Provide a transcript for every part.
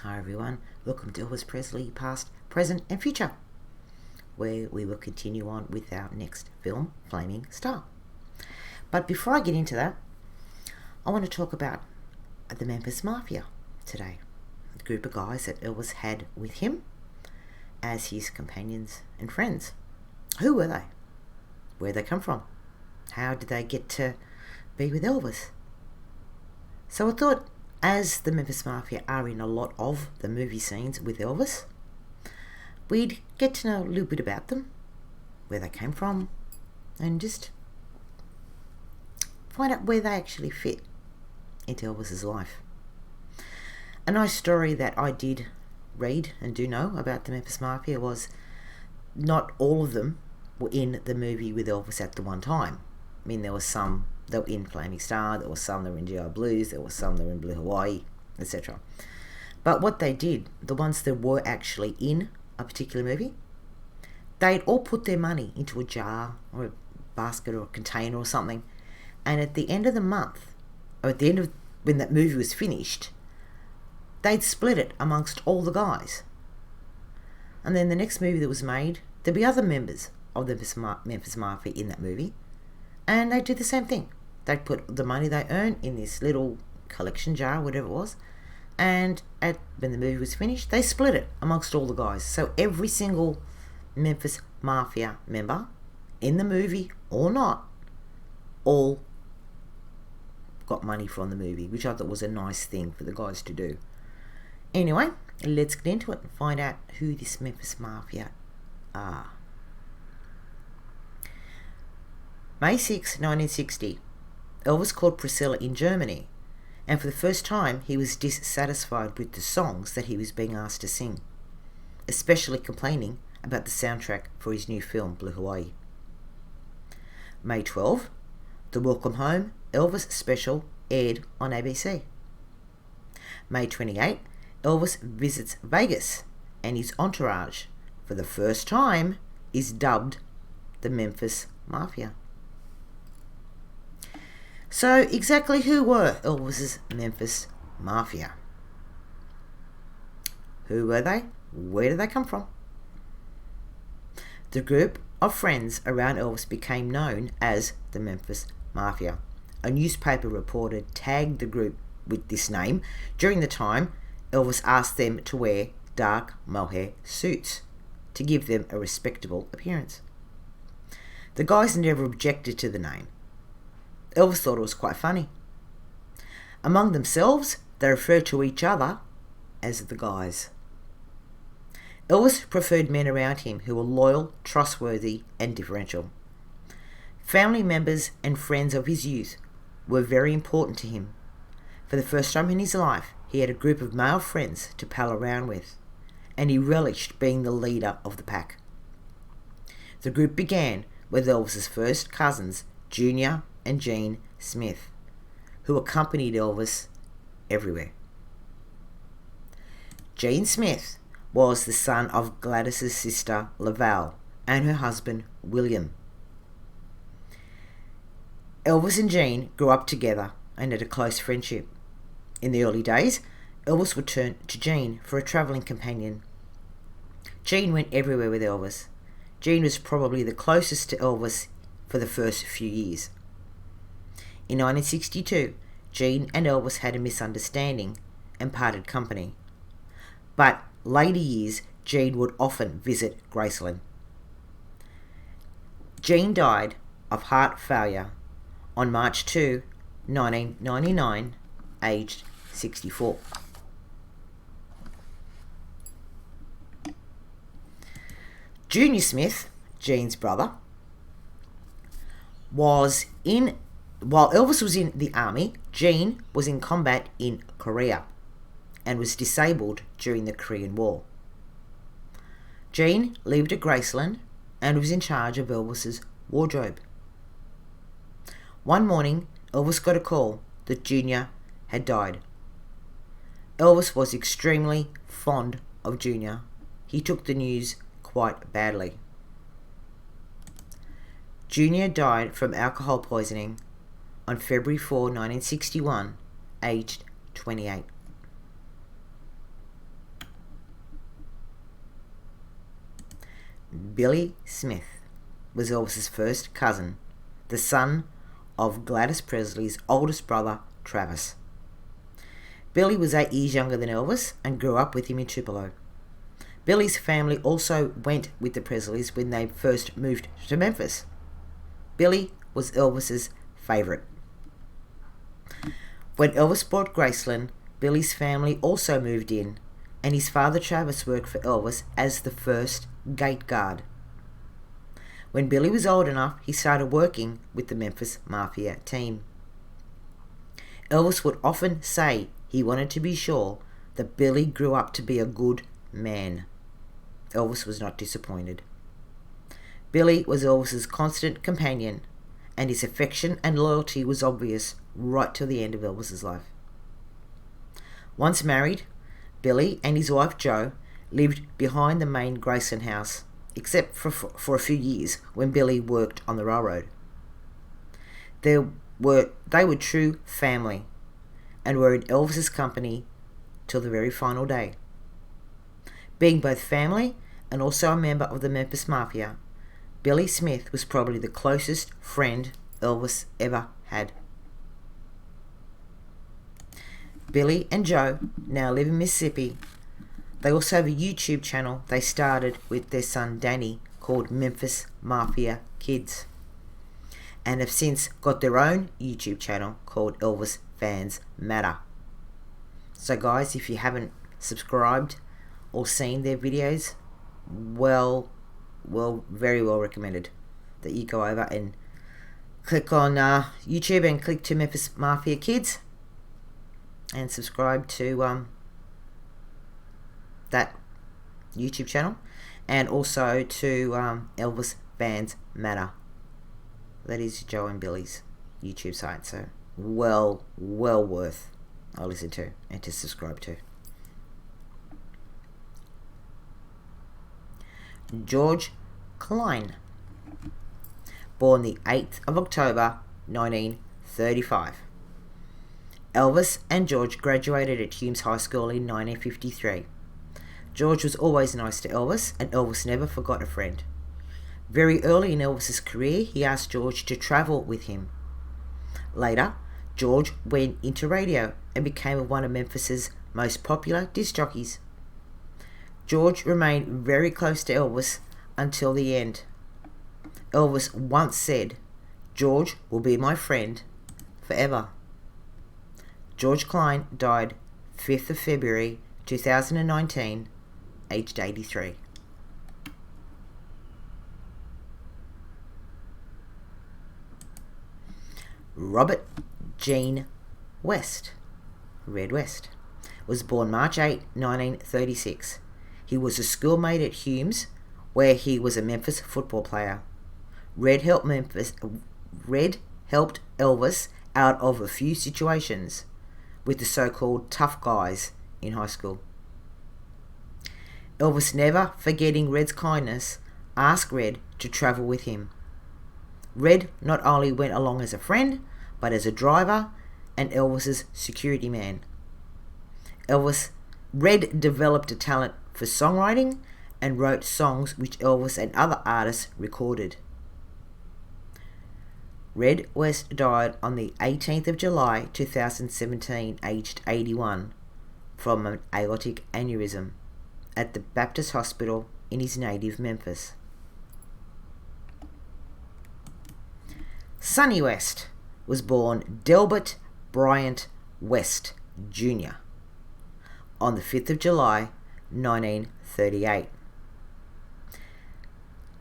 Hi everyone, welcome to ELVIS Presley Past, Present and Future, where we will continue on with our next film, Flaming Star. But before I get into that, I want to talk about the Memphis mafia today. The group of guys that Elvis had with him as his companions and friends. Who were they? Where did they come from? How did they get to be with Elvis? So I thought, as the Memphis Mafia are in a lot of the movie scenes with Elvis, we'd get to know a little bit about them, where they came from, and just find out where they actually fit into Elvis's life. A nice story that I did read and do know about the Memphis Mafia was not all of them were in the movie with Elvis at the one time. I mean, there was some that were in Flaming Star, there were some that were in GI Blues, there were some that were in Blue Hawaii, etc. But what they did, the ones that were actually in a particular movie, they'd all put their money into a jar or a basket or a container or something, and at the end of the month, or at the end of when that movie was finished, they'd split it amongst all the guys. And then the next movie that was made, there'd be other members of the Memphis Mafia in that movie, and they'd do the same thing. They'd put the money they earned in this little collection jar, whatever it was, and when the movie was finished, they split it amongst all the guys. So every single Memphis Mafia member, in the movie or not, all got money from the movie, which I thought was a nice thing for the guys to do. Anyway, let's get into it and find out who this Memphis Mafia are. May 6, 1960, Elvis called Priscilla in Germany, and for the first time he was dissatisfied with the songs that he was being asked to sing, especially complaining about the soundtrack for his new film, Blue Hawaii. May 12, the Welcome Home Elvis special aired on ABC. May 28, Elvis visits Vegas, and his entourage, for the first time, is dubbed the Memphis Mafia. So exactly who were Elvis's Memphis Mafia? Who were they? Where did they come from? The group of friends around Elvis became known as the Memphis Mafia. A newspaper reporter tagged the group with this name during the time Elvis asked them to wear dark mohair suits to give them a respectable appearance. The guys never objected to the name. Elvis thought it was quite funny. Among themselves, they referred to each other as the guys. Elvis preferred men around him who were loyal, trustworthy, and differential. Family members and friends of his youth were very important to him. For the first time in his life, he had a group of male friends to pal around with, and he relished being the leader of the pack. The group began with Elvis's first cousins, Junior and Gene Smith, who accompanied Elvis everywhere. Gene Smith was the son of Gladys's sister Laval and her husband William. Elvis and Gene grew up together and had a close friendship. In the early days, Elvis would turn to Gene for a travelling companion. Gene went everywhere with Elvis. Gene was probably the closest to Elvis for the first few years. In 1962, Gene and Elvis had a misunderstanding and parted company. But later years, Gene would often visit Graceland. Gene died of heart failure on March 2, 1999, aged 64. Junior Smith, Gene's brother, while Elvis was in the army, Gene was in combat in Korea and was disabled during the Korean War. Gene lived at Graceland and was in charge of Elvis's wardrobe. One morning, Elvis got a call that Junior had died. Elvis was extremely fond of Junior. He took the news quite badly. Junior died from alcohol poisoning on February 4, 1961, aged 28. Billy Smith was Elvis's first cousin, the son of Gladys Presley's oldest brother, Travis. Billy was 8 years younger than Elvis and grew up with him in Tupelo. Billy's family also went with the Presleys when they first moved to Memphis. Billy was Elvis's favourite. When Elvis bought Graceland, Billy's family also moved in, and his father Travis worked for Elvis as the first gate guard. When Billy was old enough, he started working with the Memphis mafia team. Elvis would often say he wanted to be sure that Billy grew up to be a good man. Elvis was not disappointed. Billy was Elvis's constant companion, and his affection and loyalty was obvious right till the end of Elvis's life. Once married, Billy and his wife Jo lived behind the main Graceland house, except for a few years when Billy worked on the railroad. They were true family and were in Elvis's company till the very final day. Being both family and also a member of the Memphis mafia, Billy Smith was probably the closest friend Elvis ever had. Billy and Jo now live in Mississippi. They also have a YouTube channel they started with their son Danny called Memphis Mafia Kids, and have since got their own YouTube channel called Elvis Fans Matter. So guys, if you haven't subscribed or seen their videos, very well recommended that you go over and click on YouTube and click to Memphis Mafia Kids and subscribe to that YouTube channel, and also to Elvis Fans Matter. That is Joe and Billy's YouTube site, so well worth a listen to and to subscribe to. George Klein, born the 8th of October 1935. Elvis and George graduated at Humes High School in 1953. George was always nice to Elvis, and Elvis never forgot a friend. Very early in Elvis's career, he asked George to travel with him. Later, George went into radio and became one of Memphis's most popular disc jockeys. George remained very close to Elvis until the end. Elvis once said, "George will be my friend forever." George Klein died 5th of February 2019, aged 83. Robert Gene West, Red West, was born March 8, 1936. He was a schoolmate at Humes, where he was a Memphis football player. Red helped Elvis out of a few situations with the so-called tough guys in high school. Elvis, never forgetting Red's kindness, asked Red to travel with him. Red not only went along as a friend, but as a driver and Elvis's security man. Red developed a talent for songwriting and wrote songs which Elvis and other artists recorded. Red West died on the 18th of July 2017, aged 81, from an aortic aneurysm at the Baptist Hospital in his native Memphis. Sonny West was born Delbert Bryant West Jr. on the 5th of July 1938.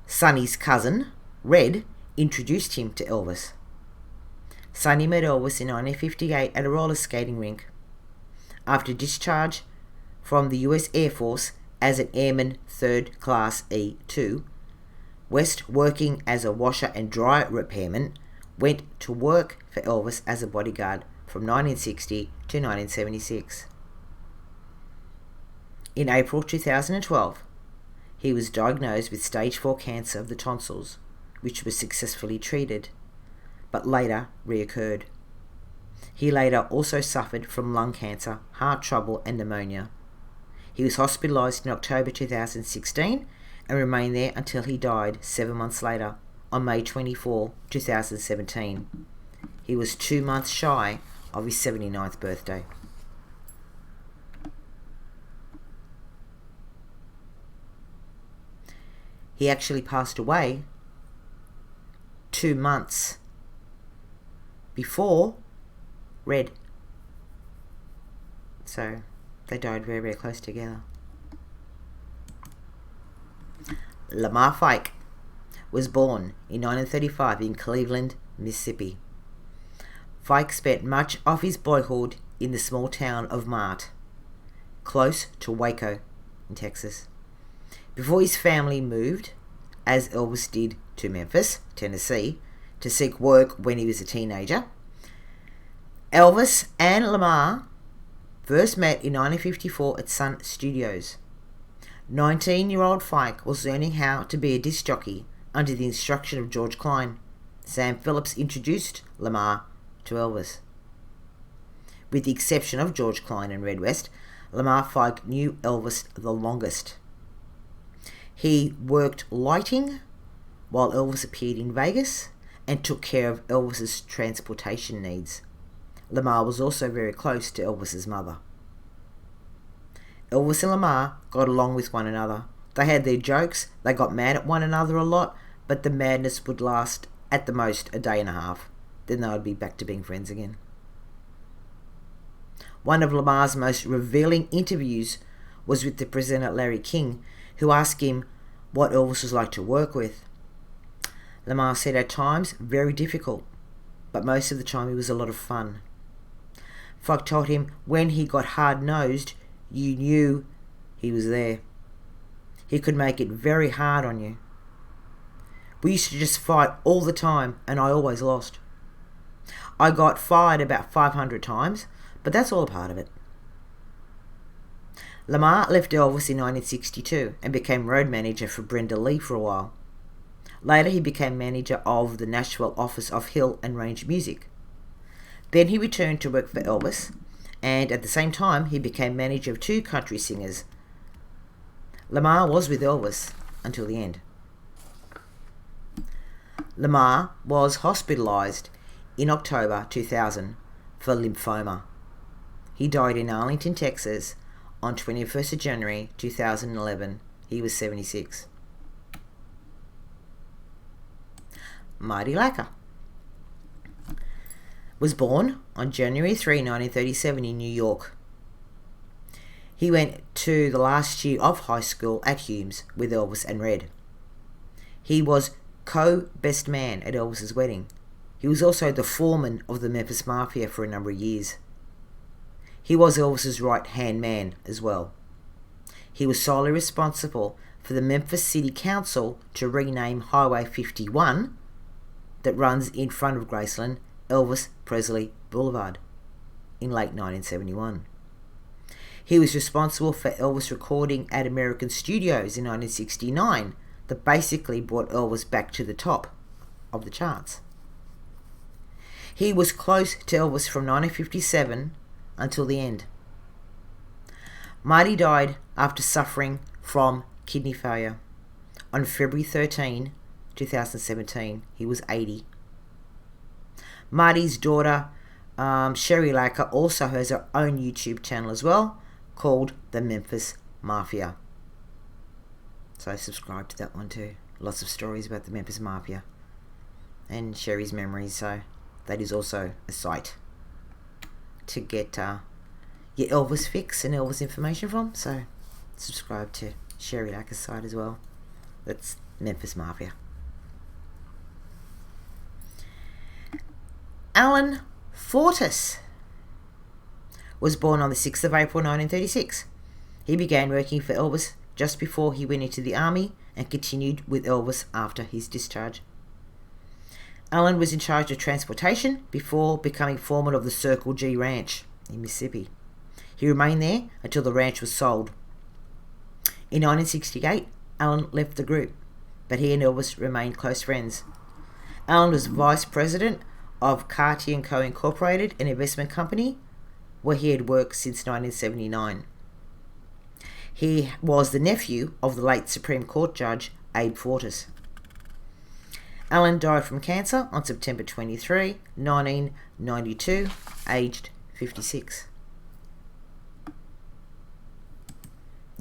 Sonny's cousin, Red, introduced him to Elvis. Sonny met Elvis in 1958 at a roller skating rink. After discharge from the US Air Force as an Airman 3rd Class E2, West, working as a washer and dryer repairman, went to work for Elvis as a bodyguard from 1960 to 1976. In April 2012, he was diagnosed with stage 4 cancer of the tonsils, which was successfully treated, but later reoccurred. He later also suffered from lung cancer, heart trouble and pneumonia. He was hospitalized in October 2016 and remained there until he died 7 months later on May 24, 2017. He was 2 months shy of his 79th birthday. He actually passed away 2 months before Red. So they died very, very close together. Lamar Fike was born in 1935 in Cleveland, Mississippi. Fike spent much of his boyhood in the small town of Mart, close to Waco in Texas, before his family moved, as Elvis did, to Memphis, Tennessee, to seek work when he was a teenager. Elvis and Lamar first met in 1954 at Sun Studios. 19-year-old Fike was learning how to be a disc jockey under the instruction of George Klein. Sam Phillips introduced Lamar to Elvis. With the exception of George Klein and Red West, Lamar Fike knew Elvis the longest. He worked lighting while Elvis appeared in Vegas and took care of Elvis's transportation needs. Lamar was also very close to Elvis's mother. Elvis and Lamar got along with one another. They had their jokes, they got mad at one another a lot, but the madness would last at the most a day and a half. Then they would be back to being friends again. One of Lamar's most revealing interviews was with the presenter Larry King, who asked him what Elvis was like to work with. Lamar said at times very difficult, but most of the time he was a lot of fun. Fike told him when he got hard-nosed, you knew he was there. He could make it very hard on you. We used to just fight all the time, and I always lost. I got fired about 500 times, but that's all a part of it. Lamar left Elvis in 1962 and became road manager for Brenda Lee for a while. Later he became manager of the Nashville office of Hill and Range Music. Then he returned to work for Elvis, and at the same time he became manager of 2 country singers. Lamar was with Elvis until the end. Lamar was hospitalized in October 2000 for lymphoma. He died in Arlington, Texas on 21st of January 2011. He was 76. Marty Lacker was born on January 3, 1937 in New York. He went to the last year of high school at Humes with Elvis and Red. He was co-best man at Elvis's wedding. He was also the foreman of the Memphis mafia for a number of years. He was Elvis's right-hand man as well. He was solely responsible for the Memphis City Council to rename Highway 51 that runs in front of Graceland Elvis Presley Boulevard in late 1971. He was responsible for Elvis recording at American Studios in 1969 that basically brought Elvis back to the top of the charts. He was close to Elvis from 1957 until the end. Marty died after suffering from kidney failure. On February 13, 2017, he was 80. Marty's daughter, Sherry Lacker, also has her own YouTube channel as well, called the Memphis Mafia. So subscribe to that one too. Lots of stories about the Memphis Mafia and Sherry's memories, so that is also a site to get your Elvis fix and Elvis information from. So subscribe to Sherry Lacker's site as well. That's Memphis Mafia. Alan Fortis was born on the 6th of April 1936. He began working for Elvis just before he went into the army and continued with Elvis after his discharge. Alan was in charge of transportation before becoming foreman of the Circle G Ranch in Mississippi. He remained there until the ranch was sold. In 1968, Alan left the group, but he and Elvis remained close friends. Alan was vice president of Cartier & Co. Incorporated, an investment company where he had worked since 1979. He was the nephew of the late Supreme Court Judge Abe Fortas. Allen died from cancer on September 23, 1992, aged 56.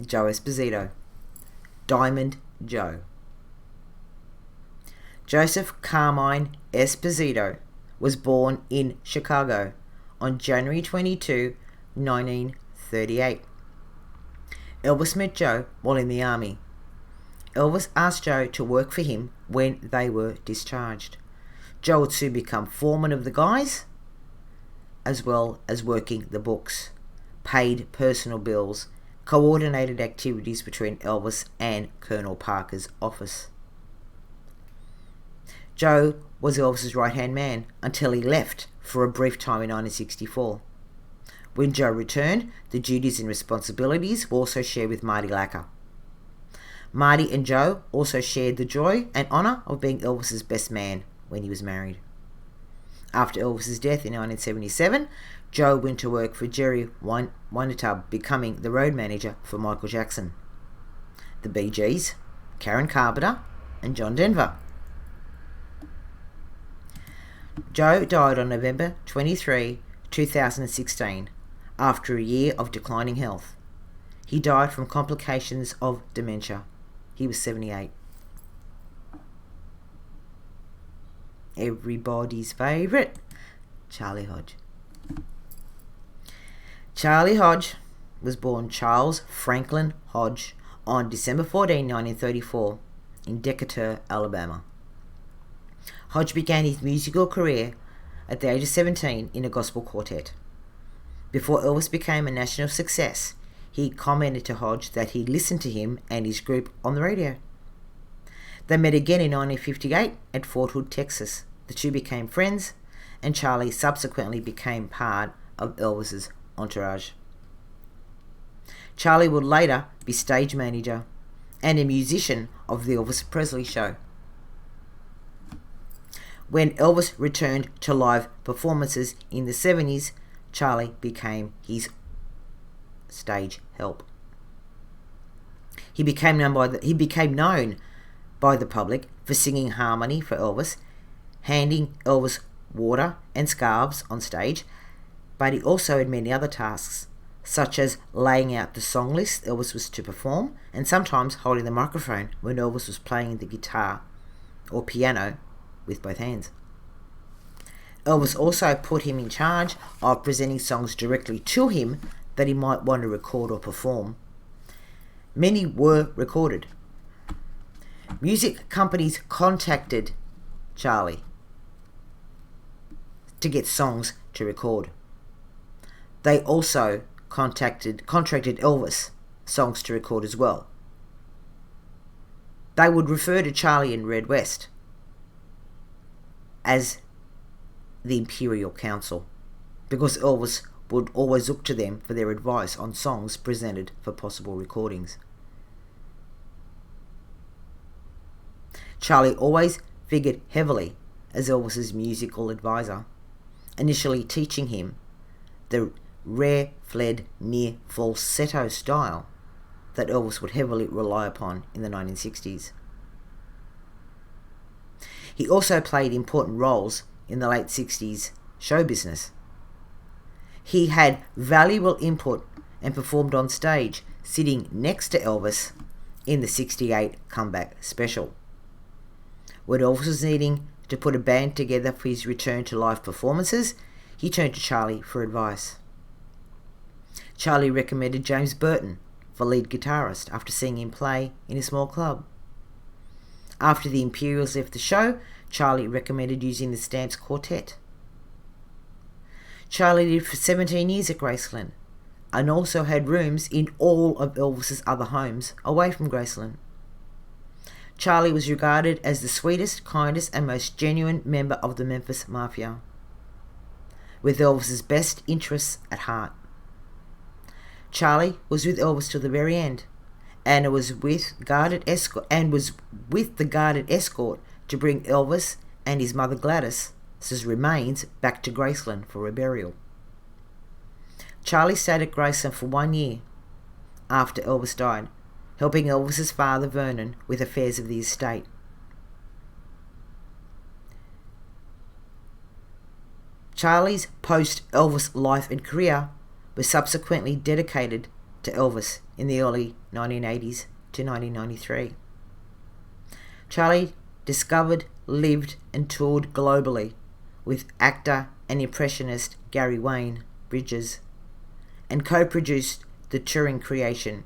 Joe Esposito. Diamond Joe. Joseph Carmine Esposito was born in Chicago on January 22, 1938. Elvis met Joe while in the army. Elvis asked Joe to work for him when they were discharged. Joe would soon become foreman of the guys, as well as working the books, paid personal bills, coordinated activities between Elvis and Colonel Parker's office. Joe was Elvis's right-hand man until he left for a brief time in 1964. When Joe returned, the duties and responsibilities were also shared with Marty Lacker. Marty and Joe also shared the joy and honour of being Elvis's best man when he was married. After Elvis's death in 1977, Joe went to work for Jerry Weintraub, becoming the road manager for Michael Jackson, the Bee Gees, Karen Carpenter, and John Denver. Joe died on November 23, 2016, after a year of declining health. He died from complications of dementia. He was 78. Everybody's favourite, Charlie Hodge. Charlie Hodge was born Charles Franklin Hodge on December 14, 1934, in Decatur, Alabama. Hodge began his musical career at the age of 17 in a gospel quartet. Before Elvis became a national success, he commented to Hodge that he listened to him and his group on the radio. They met again in 1958 at Fort Hood, Texas. The two became friends, and Charlie subsequently became part of Elvis's entourage. Charlie would later be stage manager and a musician of the Elvis Presley show. When Elvis returned to live performances in the 70s, Charlie became his stage help. He became known by the public for singing harmony for Elvis, handing Elvis water and scarves on stage, but he also had many other tasks, such as laying out the song list Elvis was to perform, and sometimes holding the microphone when Elvis was playing the guitar or piano with both hands. Elvis also put him in charge of presenting songs directly to him that he might want to record or perform. Many were recorded. Music companies contacted Charlie to get songs to record. They also contracted Elvis songs to record as well. They would refer to Charlie and Red West as the Imperial Council, because Elvis would always look to them for their advice on songs presented for possible recordings. Charlie always figured heavily as Elvis's musical advisor, initially teaching him the rare fled near falsetto style that Elvis would heavily rely upon in the 1960s. He also played important roles in the late 60s show business. He had valuable input and performed on stage, sitting next to Elvis in the 68 comeback special. When Elvis was needing to put a band together for his return to live performances, he turned to Charlie for advice. Charlie recommended James Burton for lead guitarist after seeing him play in a small club. After the Imperials left the show, Charlie recommended using the Stamps Quartet. Charlie lived for 17 years at Graceland and also had rooms in all of Elvis's other homes away from Graceland. Charlie was regarded as the sweetest, kindest and most genuine member of the Memphis mafia, with Elvis's best interests at heart. Charlie was with Elvis till the very end, and was with the guarded escort to bring Elvis and his mother Gladys's remains back to Graceland for a burial. Charlie stayed at Graceland for 1 year after Elvis died, helping Elvis's father Vernon with affairs of the estate. Charlie's post-Elvis life and career was subsequently dedicated to Elvis in the early 1980s to 1993. Charlie discovered, lived and toured globally with actor and impressionist Gary Wayne Bridges, and co-produced the touring creation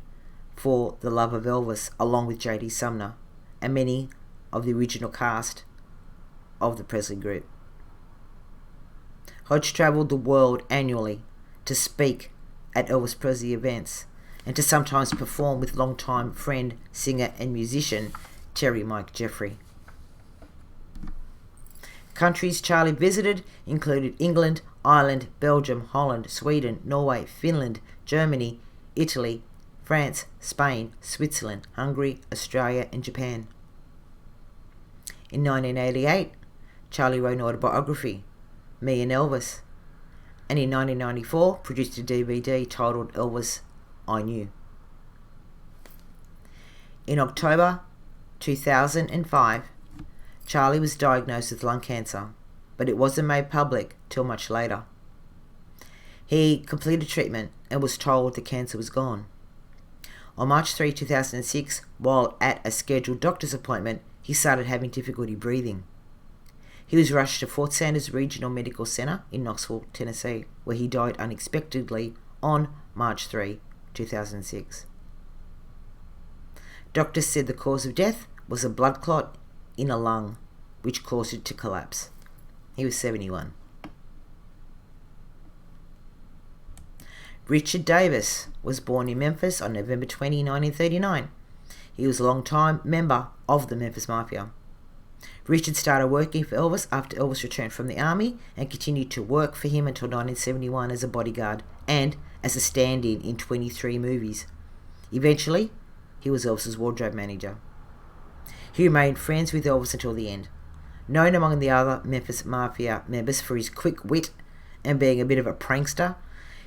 For the Love of Elvis along with J.D. Sumner and many of the original cast of the Presley Group. Hodge travelled the world annually to speak at Elvis Presley events and to sometimes perform with longtime friend, singer and musician Terry Mike Jeffrey. Countries Charlie visited included England, Ireland, Belgium, Holland, Sweden, Norway, Finland, Germany, Italy, France, Spain, Switzerland, Hungary, Australia and Japan. In 1988, Charlie wrote an autobiography, Me and Elvis, and in 1994 produced a DVD titled Elvis, I Knew. In October 2005, Charlie was diagnosed with lung cancer, but it wasn't made public till much later. He completed treatment and was told the cancer was gone. On March 3, 2006, while at a scheduled doctor's appointment, he started having difficulty breathing. He was rushed to Fort Sanders Regional Medical Center in Knoxville, Tennessee, where he died unexpectedly on March 3, 2006. Doctors said the cause of death was a blood clot in a lung, which caused it to collapse. He was 71. Richard Davis was born in Memphis on November 20, 1939. He was a long-time member of the Memphis mafia. Richard started working for Elvis after Elvis returned from the army and continued to work for him until 1971 as a bodyguard and as a stand-in in 23 movies. Eventually, he was Elvis's wardrobe manager. He remained friends with Elvis until the end. Known among the other Memphis mafia members for his quick wit and being a bit of a prankster,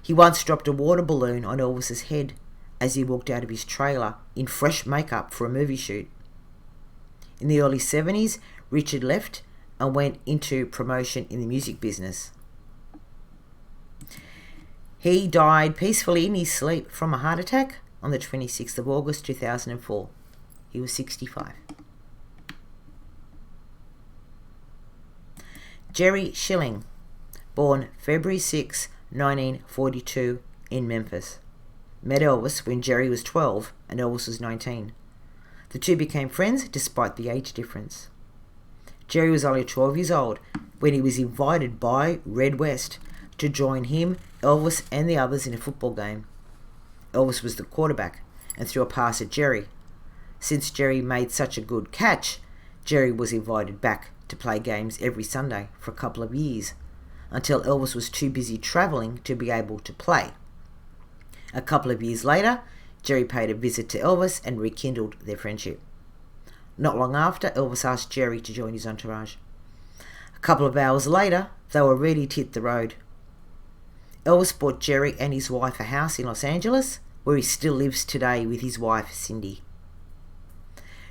he once dropped a water balloon on Elvis's head as he walked out of his trailer in fresh makeup for a movie shoot. In the early 70s, Richard left and went into promotion in the music business. He died peacefully in his sleep from a heart attack on the 26th of August 2004. He was 65. Jerry Schilling, born February 6, 1942 in Memphis. Met Elvis when Jerry was 12 and Elvis was 19. The two became friends despite the age difference. Jerry was only 12 years old when he was invited by Red West to join him, Elvis and the others in a football game. Elvis was the quarterback and threw a pass at Jerry. Since Jerry made such a good catch, Jerry was invited back to play games every Sunday for a couple of years, until Elvis was too busy travelling to be able to play. A couple of years later, Jerry paid a visit to Elvis and rekindled their friendship. Not long after, Elvis asked Jerry to join his entourage. A couple of hours later, they were ready to hit the road. Elvis bought Jerry and his wife a house in Los Angeles, where he still lives today with his wife, Cindy.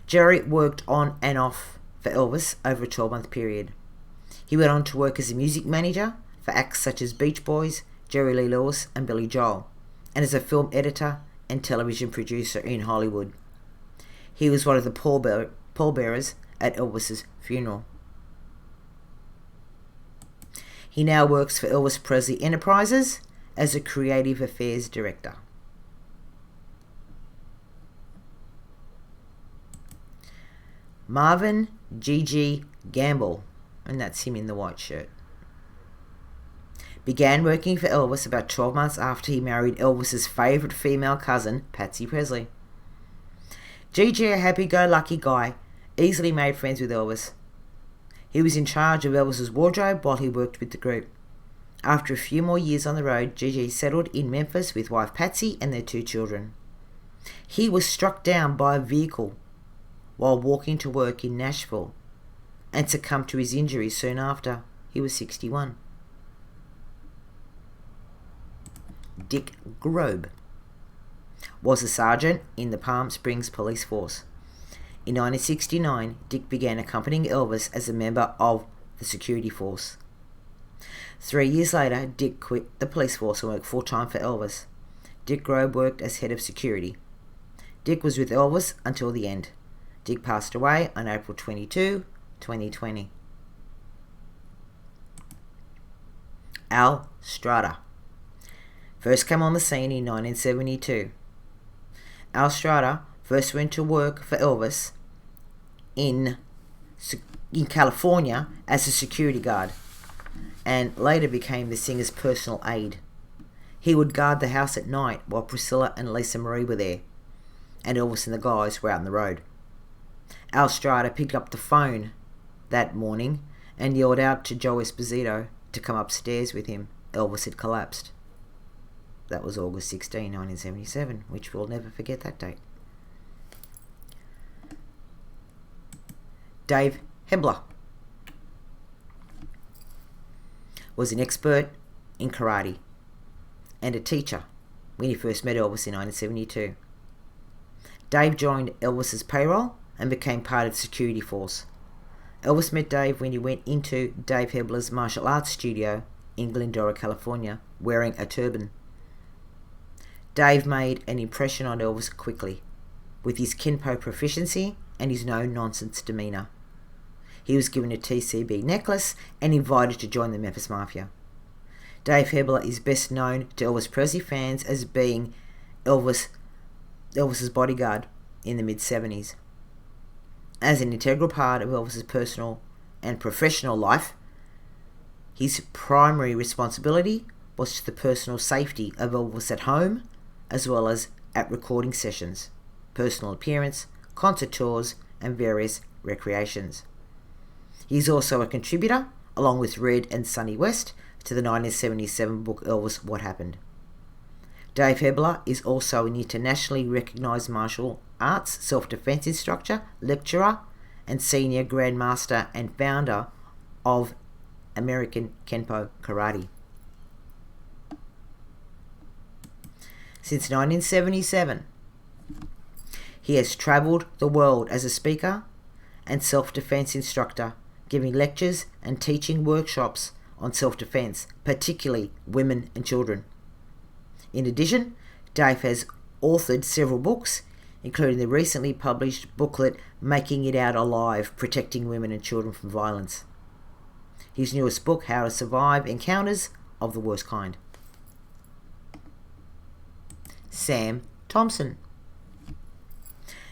Jerry worked on and off for Elvis over a 12-month period. He went on to work as a music manager for acts such as Beach Boys, Jerry Lee Lewis and Billy Joel, and as a film editor and television producer in Hollywood. He was one of the pallbearers at Elvis's funeral. He now works for Elvis Presley Enterprises as a creative affairs director. Marvin G.G. Gamble, and that's him in the white shirt, began working for Elvis about 12 months after he married Elvis's favourite female cousin, Patsy Presley. G.G., a happy-go-lucky guy, easily made friends with Elvis. He was in charge of Elvis's wardrobe while he worked with the group. After a few more years on the road, G.G. settled in Memphis with wife Patsy and their 2 children. He was struck down by a vehicle while walking to work in Nashville and succumbed to his injuries soon after. He was 61. Dick Grobe. was a sergeant in the Palm Springs police force. In 1969, Dick began accompanying Elvis as a member of the security force. 3 years later, Dick quit the police force and worked full-time for Elvis. Dick Grove worked as head of security. Dick was with Elvis until the end. Dick passed away on April 22, 2020. Al Strada first came on the scene in 1972. Al Strada first went to work for Elvis in California as a security guard, and later became the singer's personal aide. He would guard the house at night while Priscilla and Lisa Marie were there, and Elvis and the guys were out on the road. Al Strada picked up the phone that morning and yelled out to Joe Esposito to come upstairs with him. Elvis had collapsed. That was August 16, 1977, which we'll never forget that date. Dave Hebler was an expert in karate and a teacher when he first met Elvis in 1972. Dave joined Elvis's payroll and became part of the security force. Elvis met Dave when he went into Dave Hebler's martial arts studio in Glendora, California, wearing a turban. Dave made an impression on Elvis quickly, with his Kenpo proficiency and his no-nonsense demeanour. He was given a TCB necklace and invited to join the Memphis Mafia. Dave Hebler is best known to Elvis Presley fans as being Elvis's bodyguard in the mid-70s. As an integral part of Elvis's personal and professional life, his primary responsibility was to the personal safety of Elvis at home, as well as at recording sessions, personal appearance, concert tours, and various recreations. He is also a contributor, along with Red and Sonny West, to the 1977 book Elvis, What Happened. Dave Hebler is also an internationally recognised martial arts self-defense instructor, lecturer, and senior grandmaster and founder of American Kenpo Karate. Since 1977, he has travelled the world as a speaker and self-defense instructor, giving lectures and teaching workshops on self-defense, particularly women and children. In addition, Dave has authored several books, including the recently published booklet Making It Out Alive, Protecting Women and Children from Violence. His newest book, How to Survive Encounters of the Worst Kind. Sam Thompson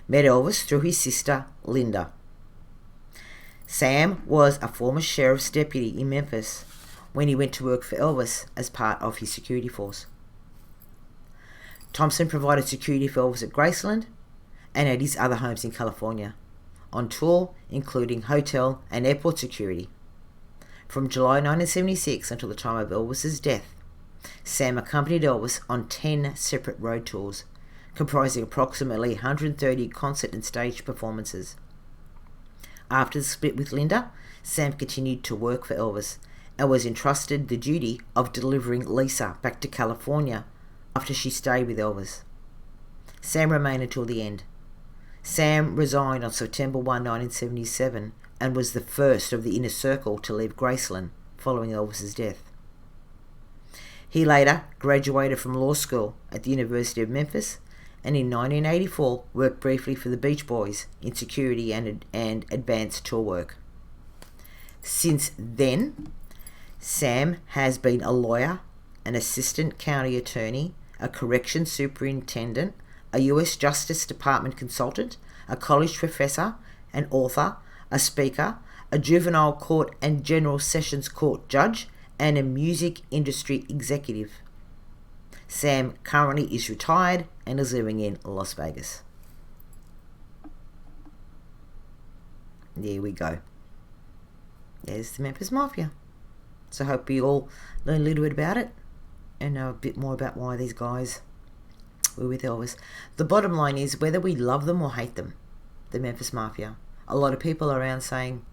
met Elvis through his sister, Linda. Sam was a former sheriff's deputy in Memphis when he went to work for Elvis as part of his security force. Thompson provided security for Elvis at Graceland and at his other homes in California, on tour including hotel and airport security. From July 1976 until the time of Elvis's death, Sam accompanied Elvis on 10 separate road tours, comprising approximately 130 concert and stage performances. After the split with Linda, Sam continued to work for Elvis and was entrusted the duty of delivering Lisa back to California after she stayed with Elvis. Sam remained until the end. Sam resigned on September 1, 1977, and was the first of the inner circle to leave Graceland following Elvis's death. He later graduated from law school at the University of Memphis, and in 1984 worked briefly for the Beach Boys in security and advanced tour work. Since then, Sam has been a lawyer, an assistant county attorney, a corrections superintendent, a U.S. Justice Department consultant, a college professor, an author, a speaker, a juvenile court and general sessions court judge, and a music industry executive. Sam currently is retired and is living in Las Vegas. There we go. There's the Memphis Mafia. So I hope you all learn a little bit about it and know a bit more about why these guys were with Elvis. The bottom line is, whether we love them or hate them, the Memphis Mafia, a lot of people are around saying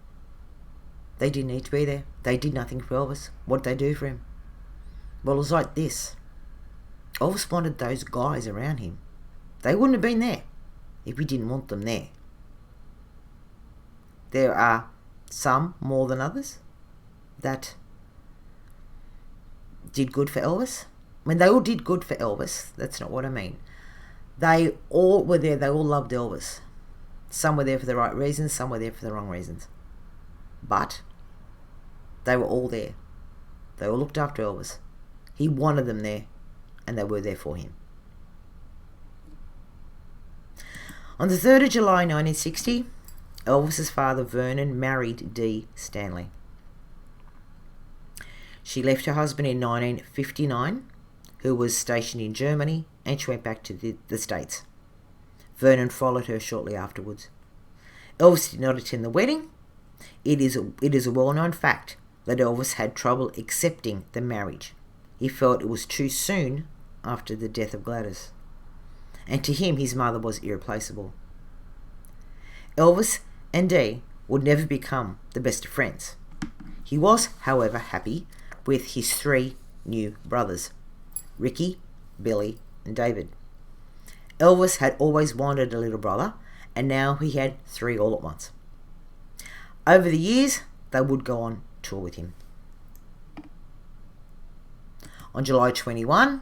they didn't need to be there. They did nothing for Elvis. What did they do for him? Well, it was like this. Elvis wanted those guys around him They wouldn't have been there if we didn't want them there. There are some more than others that did good for Elvis. I mean, they all did good for Elvis. That's not what I mean. They all were there. They all loved Elvis. Some were there for the right reasons. Some were there for the wrong reasons. But they were all there. They all looked after Elvis. He wanted them there, and they were there for him. On the 3rd of July 1960, Elvis's father Vernon married Dee Stanley. She left her husband in 1959, who was stationed in Germany, and she went back to the States. Vernon followed her shortly afterwards. Elvis did not attend the wedding. It is a well-known fact that Elvis had trouble accepting the marriage. He felt it was too soon after the death of Gladys. And to him, his mother was irreplaceable. Elvis and Dee would never become the best of friends. He was, however, happy with his 3 new brothers, Ricky, Billy, and David. Elvis had always wanted a little brother, and now he had 3 all at once. Over the years, they would go on tour with him. On July 21,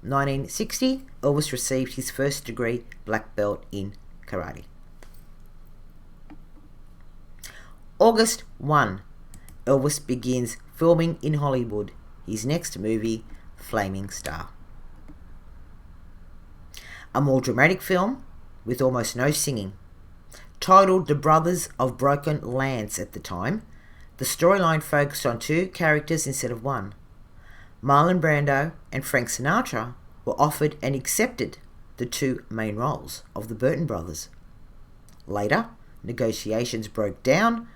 1960, Elvis received his first degree black belt in karate. August 1, Elvis begins filming in Hollywood his next movie, Flaming Star. A more dramatic film with almost no singing. Titled The Brothers of Broken Lance at the time, the storyline focused on 2 characters instead of 1. Marlon Brando and Frank Sinatra were offered and accepted the 2 main roles of the Burton brothers. Later, negotiations broke down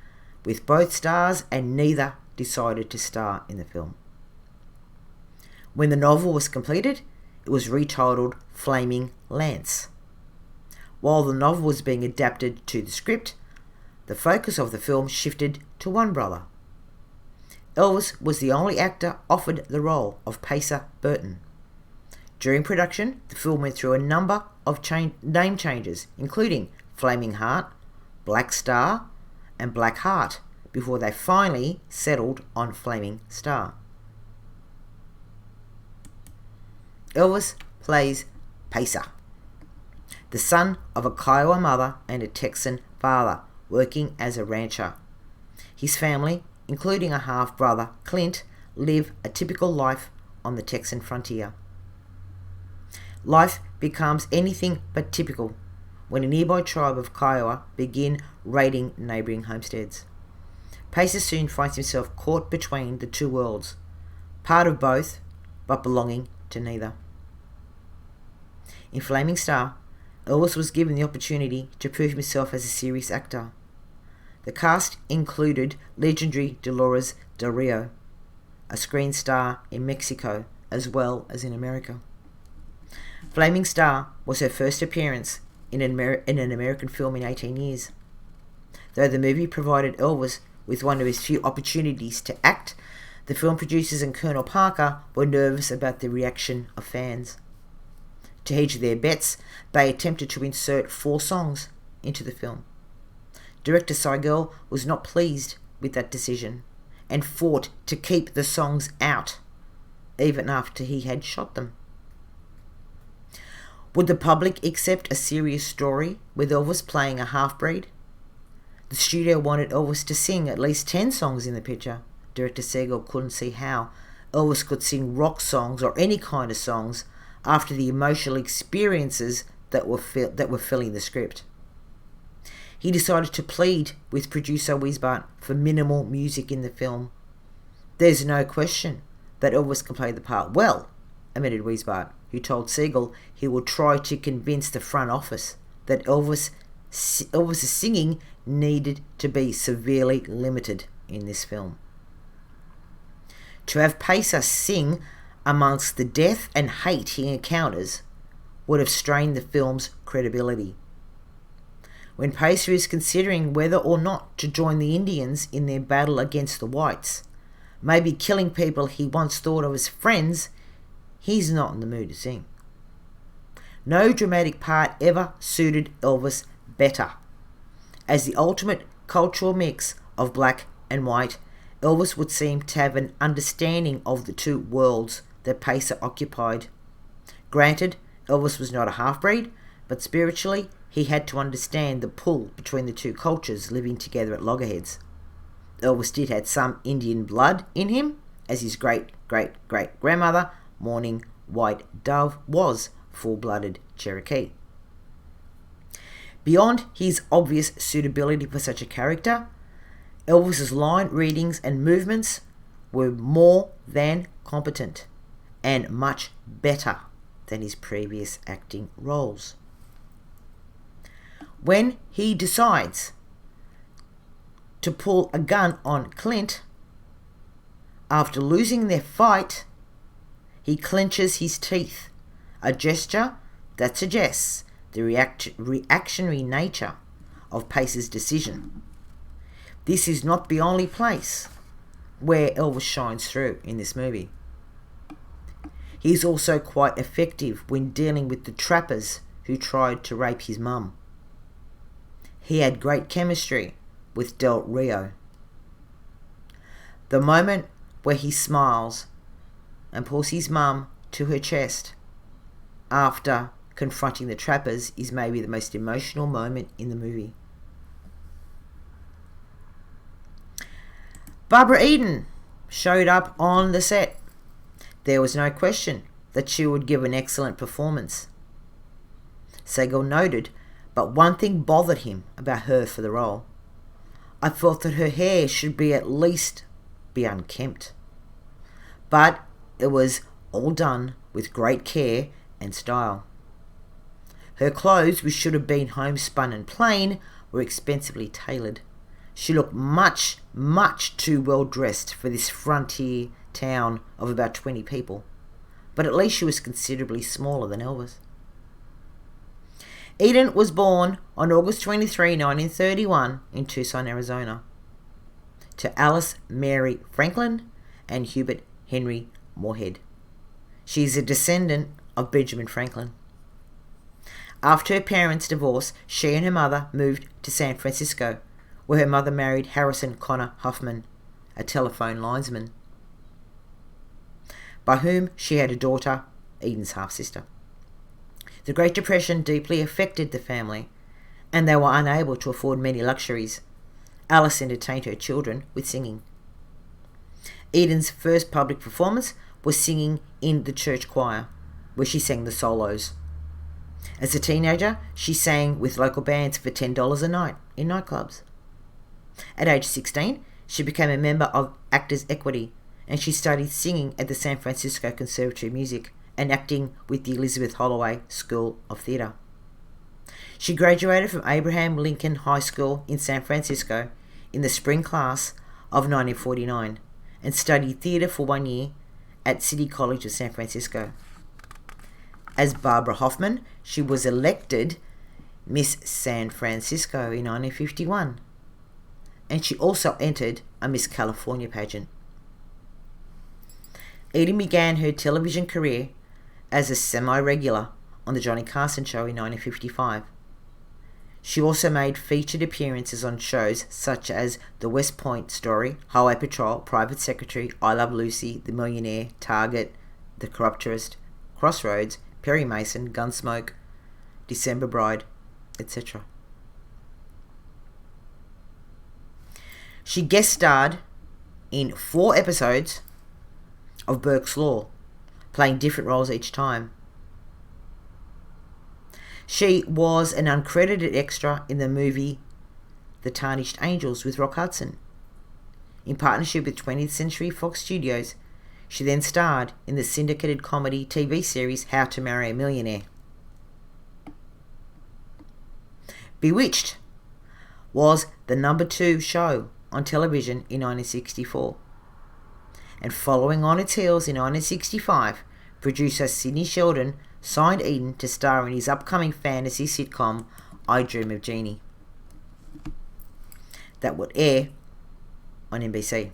with both stars, and neither decided to star in the film. When the novel was completed, it was retitled Flaming Lance. While the novel was being adapted to the script, the focus of the film shifted to one brother. Elvis was the only actor offered the role of Pacer Burton. During production, the film went through a number of name changes, including Flaming Heart, Black Star, and Black Heart, before they finally settled on Flaming Star. Elvis plays Pacer, the son of a Kiowa mother and a Texan father, working as a rancher. His family, including a half-brother, Clint, live a typical life on the Texan frontier. Life becomes anything but typical when a nearby tribe of Kiowa begin raiding neighbouring homesteads. Pacer soon finds himself caught between the 2 worlds, part of both, but belonging to neither. In Flaming Star, Elvis was given the opportunity to prove himself as a serious actor. The cast included legendary Dolores Del Rio, a screen star in Mexico as well as in America. Flaming Star was her first appearance in an American film in 18 years. Though the movie provided Elvis with one of his few opportunities to act, the film producers and Colonel Parker were nervous about the reaction of fans. To hedge their bets, they attempted to insert 4 songs into the film. Director Seigel was not pleased with that decision and fought to keep the songs out, even after he had shot them. Would the public accept a serious story with Elvis playing a half-breed? The studio wanted Elvis to sing at least 10 songs in the picture. Director Seigel couldn't see how Elvis could sing rock songs or any kind of songs after the emotional experiences that were filling the script. He decided to plead with producer Wiesbart for minimal music in the film. There's no question that Elvis can play the part well, admitted Wiesbart, who told Seigel he would try to convince the front office that Elvis's singing needed to be severely limited in this film. To have Pacer sing amongst the death and hate he encounters would have strained the film's credibility. When Pacer is considering whether or not to join the Indians in their battle against the whites, maybe killing people he once thought of as friends, he's not in the mood to sing. No dramatic part ever suited Elvis better. As the ultimate cultural mix of black and white, Elvis would seem to have an understanding of the two worlds that Pacer occupied. Granted, Elvis was not a half-breed, but spiritually he had to understand the pull between the two cultures living together at loggerheads. Elvis did have some Indian blood in him, as his great-great-great-grandmother, Mourning White Dove, was full-blooded Cherokee. Beyond his obvious suitability for such a character, Elvis's line readings and movements were more than competent and much better than his previous acting roles. When he decides to pull a gun on Clint after losing their fight, he clenches his teeth, a gesture that suggests the reactionary nature of Pace's decision. This is not the only place where Elvis shines through in this movie. He is also quite effective when dealing with the trappers who tried to rape his mum. He had great chemistry with Del Rio. The moment where he smiles and pulls his mum to her chest after confronting the trappers is maybe the most emotional moment in the movie. Barbara Eden showed up on the set. There was no question that she would give an excellent performance. Segal noted, but one thing bothered him about her for the role. I felt that her hair should be at least be unkempt. But it was all done with great care and style. Her clothes, which should have been homespun and plain, were expensively tailored. She looked much too well dressed for this frontier town of about 20 people, but at least she was considerably smaller than Elvis. Eden was born on August 23, 1931 in Tucson, Arizona, to Alice Mary Franklin and Hubert Henry Moorhead. She is a descendant of Benjamin Franklin. After her parents' divorce, she and her mother moved to San Francisco, where her mother married Harrison Connor Huffman, a telephone linesman, by whom she had a daughter, Eden's half-sister. The Great Depression deeply affected the family, and they were unable to afford many luxuries. Alice entertained her children with singing. Eden's first public performance was singing in the church choir, where she sang the solos. As a teenager, she sang with local bands for $10 a night in nightclubs. At age 16, she became a member of Actors Equity, and she studied singing at the San Francisco Conservatory of Music and acting with the Elizabeth Holloway School of Theatre. She graduated from Abraham Lincoln High School in San Francisco in the spring class of 1949 and studied theatre for 1 year at City College of San Francisco. As Barbara Hoffman, she was elected Miss San Francisco in 1951, and she also entered a Miss California pageant. Eden began her television career as a semi-regular on The Johnny Carson Show in 1955. She also made featured appearances on shows such as The West Point Story, Highway Patrol, Private Secretary, I Love Lucy, The Millionaire, Target, The Corruptorist, Crossroads, Perry Mason, Gunsmoke, December Bride, etc. She guest starred in 4 episodes of Burke's Law, playing different roles each time. She was an uncredited extra in the movie The Tarnished Angels with Rock Hudson. In partnership with 20th Century Fox Studios, she then starred in the syndicated comedy TV series How to Marry a Millionaire. Bewitched was the number 2 show on television in 1964. And following on its heels in 1965, producer Sidney Sheldon signed Eden to star in his upcoming fantasy sitcom I Dream of Jeannie, that would air on NBC.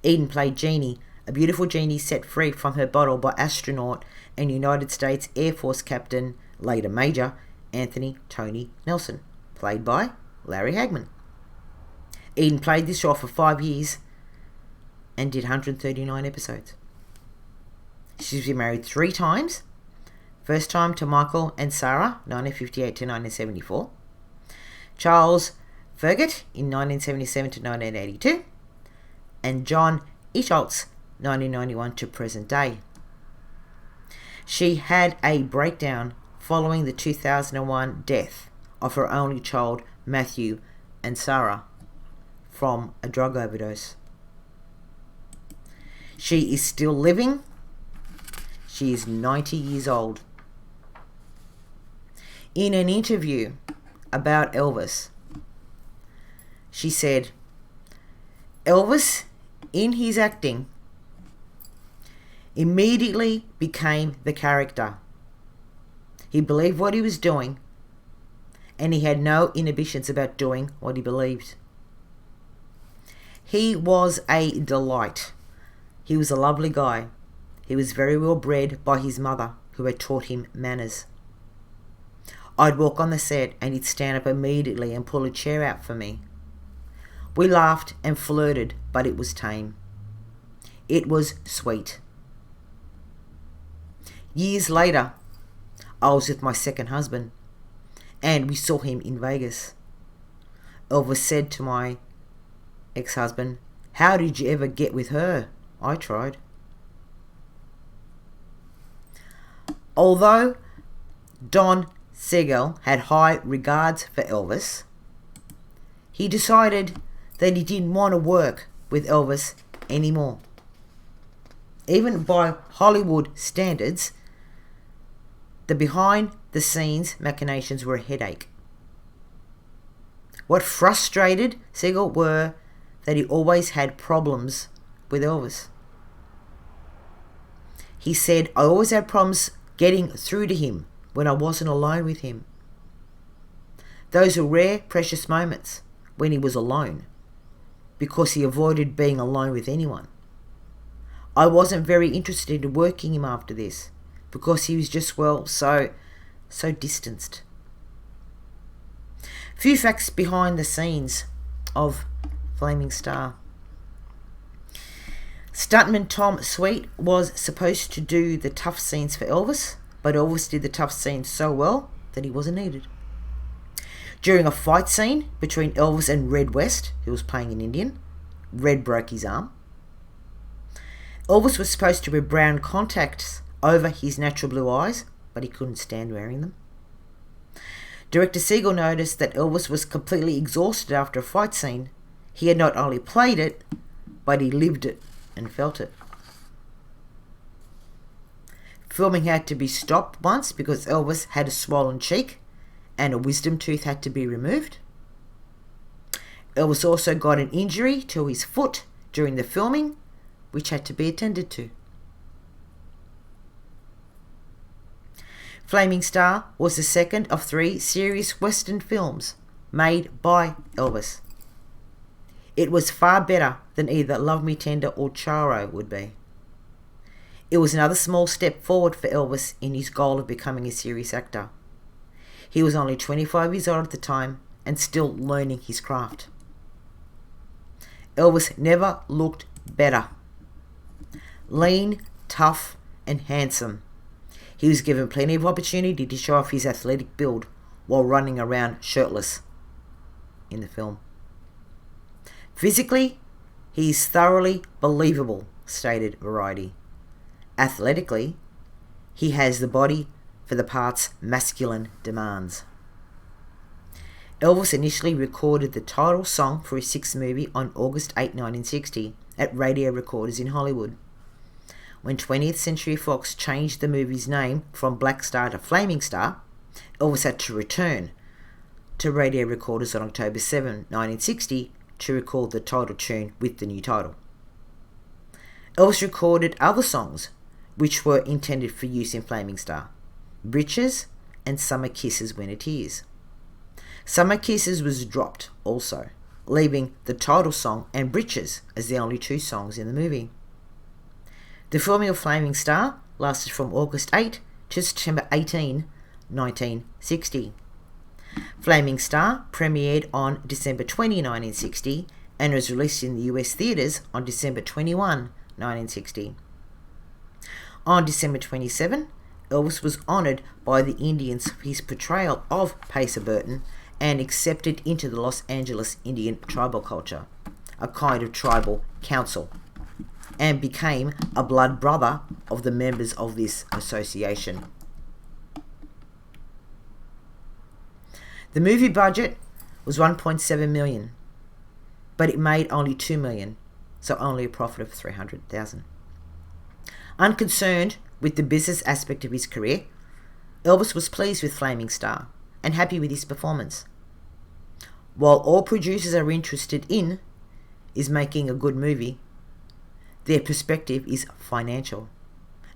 Eden played Jeannie, a beautiful genie set free from her bottle by astronaut and United States Air Force Captain, later Major, Anthony Tony Nelson, played by Larry Hagman. Eden played this role for 5 years and did 139 episodes. She's been married 3 times. First time to Michael and Sarah, 1958 to 1974. Charles Ferget in 1977 to 1982. And John Eschaltz, 1991 to present day. She had a breakdown following the 2001 death of her only child, Matthew and Sarah, from a drug overdose. She is still living. She is 90 years old. In an interview about Elvis, she said, Elvis, in his acting, immediately became the character. He believed what he was doing, and he had no inhibitions about doing what he believed. He was a delight. He was a lovely guy. He was very well bred by his mother, who had taught him manners. I'd walk on the set and he'd stand up immediately and pull a chair out for me. We laughed and flirted, but it was tame. It was sweet. Years later, I was with my second husband, and we saw him in Vegas. Elvis said to my ex-husband, "How did you ever get with her?" I tried. Although Don Siegel had high regards for Elvis, he decided that he didn't want to work with Elvis anymore. Even by Hollywood standards, the behind-the-scenes machinations were a headache. What frustrated Siegel were that he always had problems with Elvis. He said, "I always had problems getting through to him when I wasn't alone with him. Those were rare, precious moments when he was alone, because he avoided being alone with anyone. I wasn't very interested in working him after this, because he was just, well, so distanced." Few facts behind the scenes of Flaming Star. Stuntman Tom Sweet was supposed to do the tough scenes for Elvis, but Elvis did the tough scenes so well that he wasn't needed. During a fight scene between Elvis and Red West, who was playing an Indian, Red broke his arm. Elvis was supposed to wear brown contacts over his natural blue eyes, but he couldn't stand wearing them. Director Siegel noticed that Elvis was completely exhausted after a fight scene. He had not only played it, but he lived it and felt it. Filming had to be stopped once because Elvis had a swollen cheek and a wisdom tooth had to be removed. Elvis also got an injury to his foot during the filming, which had to be attended to. Flaming Star was the second of 3 serious Western films made by Elvis. It was far better than either Love Me Tender or Charo would be. It was another small step forward for Elvis in his goal of becoming a serious actor. He was only 25 years old at the time and still learning his craft. Elvis never looked better. Lean, tough, and handsome. He was given plenty of opportunity to show off his athletic build while running around shirtless in the film. Physically, he is thoroughly believable, stated Variety. Athletically, he has the body for the part's masculine demands. Elvis initially recorded the title song for his 6th movie on August 8, 1960 at Radio Recorders in Hollywood. When 20th Century Fox changed the movie's name from Black Star to Flaming Star, Elvis had to return to Radio Recorders on October 7, 1960 to record the title tune with the new title. Elvis recorded other songs which were intended for use in Flaming Star: Britches and Summer Kisses Winter Tears. Summer Kisses was dropped also, leaving the title song and Britches as the only 2 songs in the movie. The filming of Flaming Star lasted from August 8 to September 18, 1960. Flaming Star premiered on December 20, 1960 and was released in the US theatres on December 21, 1960. On December 27, Elvis was honoured by the Indians for his portrayal of Pacer Burton and accepted into the Los Angeles Indian tribal culture, a kind of tribal council, and became a blood brother of the members of this association. The movie budget was $1.7 million, but it made only $2 million, so only a profit of $300,000. Unconcerned with the business aspect of his career, Elvis was pleased with Flaming Star and happy with his performance. While all producers are interested in is making a good movie, their perspective is financial,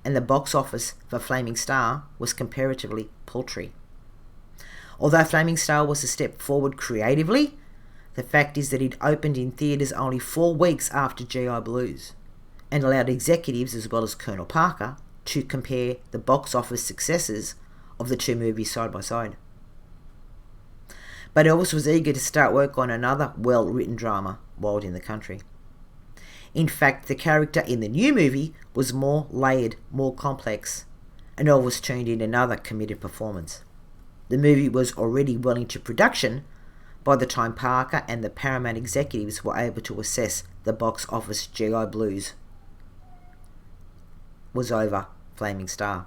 and the box office for Flaming Star was comparatively paltry. Although Flaming Star was a step forward creatively, the fact is that it opened in theatres only 4 weeks after GI Blues, and allowed executives as well as Colonel Parker to compare the box office successes of the two movies side by side. But Elvis was eager to start work on another well-written drama while in the country. In fact, the character in the new movie was more layered, more complex, and Elvis turned in another committed performance. The movie was already well into production by the time Parker and the Paramount executives were able to assess the box office GI Blues was over Flaming Star.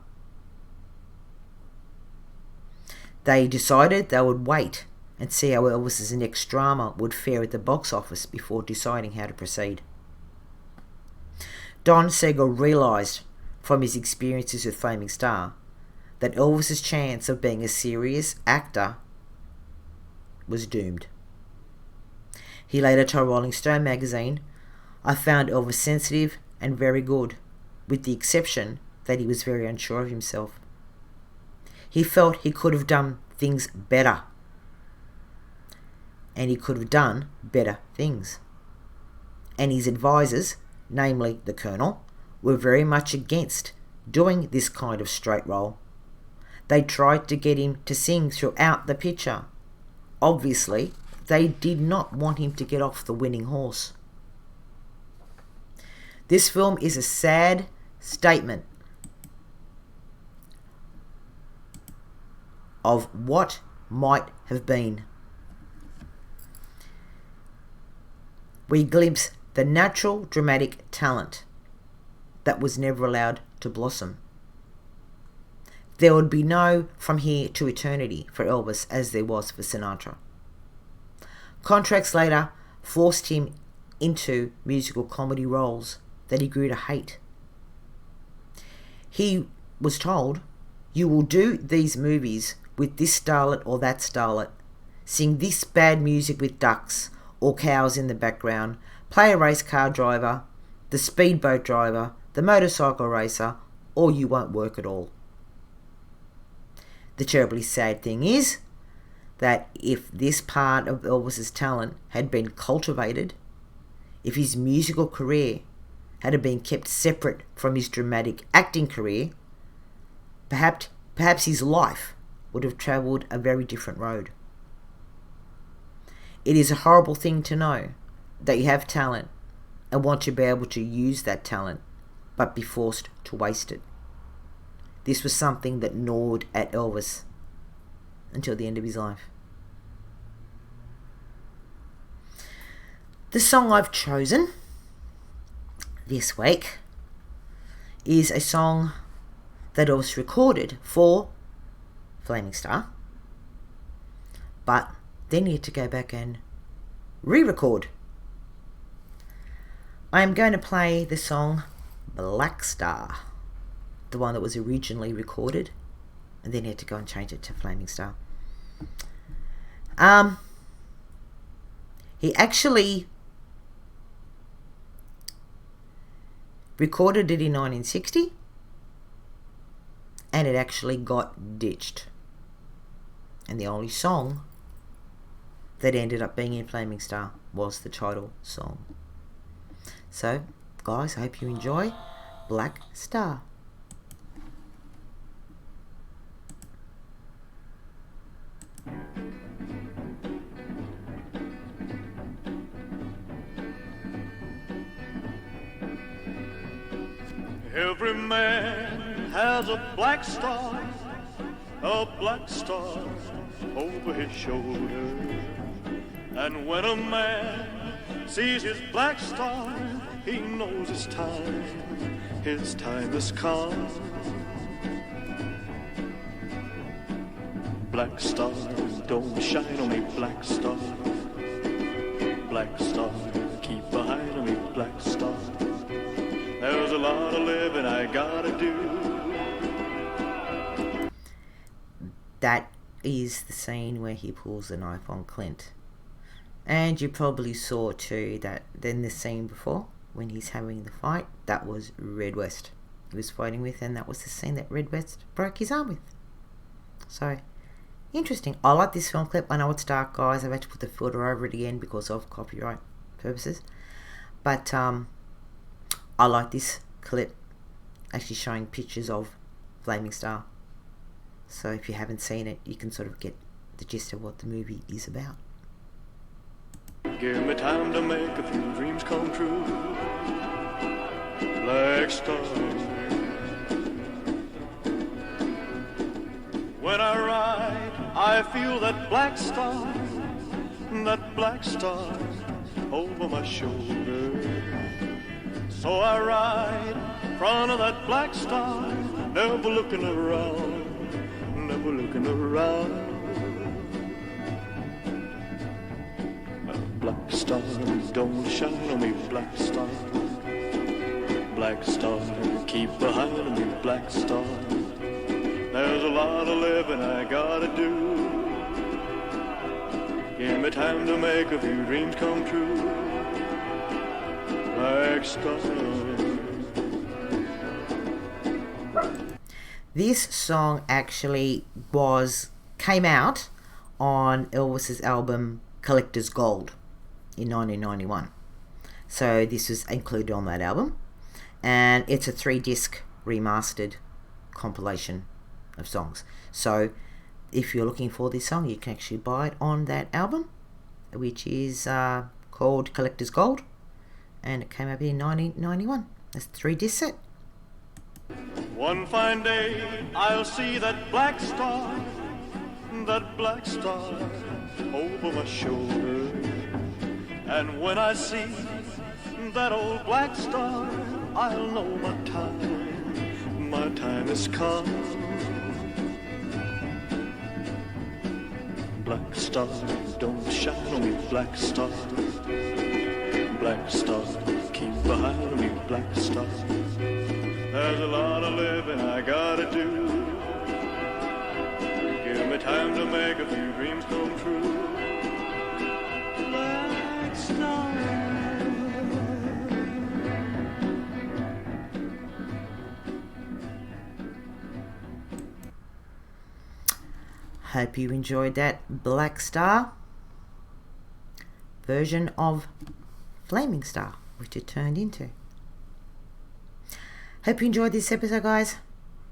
They decided they would wait and see how Elvis's next drama would fare at the box office before deciding how to proceed. Don Siegel realised from his experiences with Flaming Star that Elvis's chance of being a serious actor was doomed. He later told Rolling Stone magazine, "I found Elvis sensitive and very good, with the exception that he was very unsure of himself. He felt he could have done things better, and he could have done better things. And his advisors, namely the Colonel, were very much against doing this kind of straight role. They tried to get him to sing throughout the picture. Obviously, they did not want him to get off the winning horse." This film is a sad statement of what might have been. We glimpse the natural dramatic talent that was never allowed to blossom. There would be no From Here to Eternity for Elvis as there was for Sinatra. Contracts later forced him into musical comedy roles that he grew to hate. He was told, "You will do these movies with this starlet or that starlet, sing this bad music with ducks or cows in the background, play a race car driver, the speedboat driver, the motorcycle racer, or you won't work at all." The terribly sad thing is that if this part of Elvis's talent had been cultivated, if his musical career had been kept separate from his dramatic acting career, perhaps his life would have travelled a very different road. It is a horrible thing to know that you have talent and want to be able to use that talent, but be forced to waste it. This was something that gnawed at Elvis until the end of his life. The song I've chosen this week is a song that Elvis recorded for Flaming Star, but then he had to go back and re-record. I am going to play the song Black Star, the one that was originally recorded, and then he had to go and change it to Flaming Star. He actually recorded it in 1960, and it actually got ditched. And the only song that ended up being in Flaming Star was the title song. So, guys, I hope you enjoy Black Star. Every man has a black star over his shoulder. And when a man sees his black star, he knows his time has come. Black star, don't shine on me, black star. Black star, keep behind me, black star. There's a lot of living I gotta do. That is the scene where he pulls the knife on Clint. And you probably saw too that then the scene before, when he's having the fight, that was Red West he was fighting with, and that was the scene that Red West broke his arm with. So, interesting. I like this film clip. I know it's dark, guys. I've had to put the filter over it again because of copyright purposes. But I like this clip actually showing pictures of Flaming Star. So if you haven't seen it, you can sort of get the gist of what the movie is about. Give me time to make a few dreams come true. Black star. When I ride, I feel that black star over my shoulder. So I ride in front of that black star, never looking around. Black star, don't shine on me, black star. Black star, keep behind me, black star. There's a lot of living I gotta do. Give me time to make a few dreams come true. Black star. This song actually came out on Elvis's album Collector's Gold in 1991. So this was included on that album, and it's a 3-disc remastered compilation of songs. So if you're looking for this song, you can actually buy it on that album, which is called Collector's Gold, and it came out in 1991. It's a 3-disc set. One fine day I'll see that black star over my shoulder. And when I see that old black star, I'll know my time has come. Black star, don't shine on me, black star. Black star, keep behind me, black star. There's a lot of living I gotta do. Give me time to make a few dreams come true. Black star. Hope you enjoyed that Black Star version of Flaming Star, which it turned into. Hope you enjoyed this episode, guys.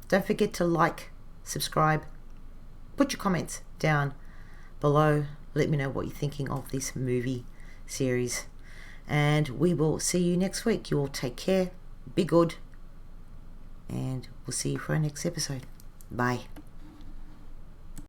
Don't forget to like, subscribe, put your comments down below. Let me know what you're thinking of this movie series. And we will see you next week. You all take care, be good, and we'll see you for our next episode. Bye.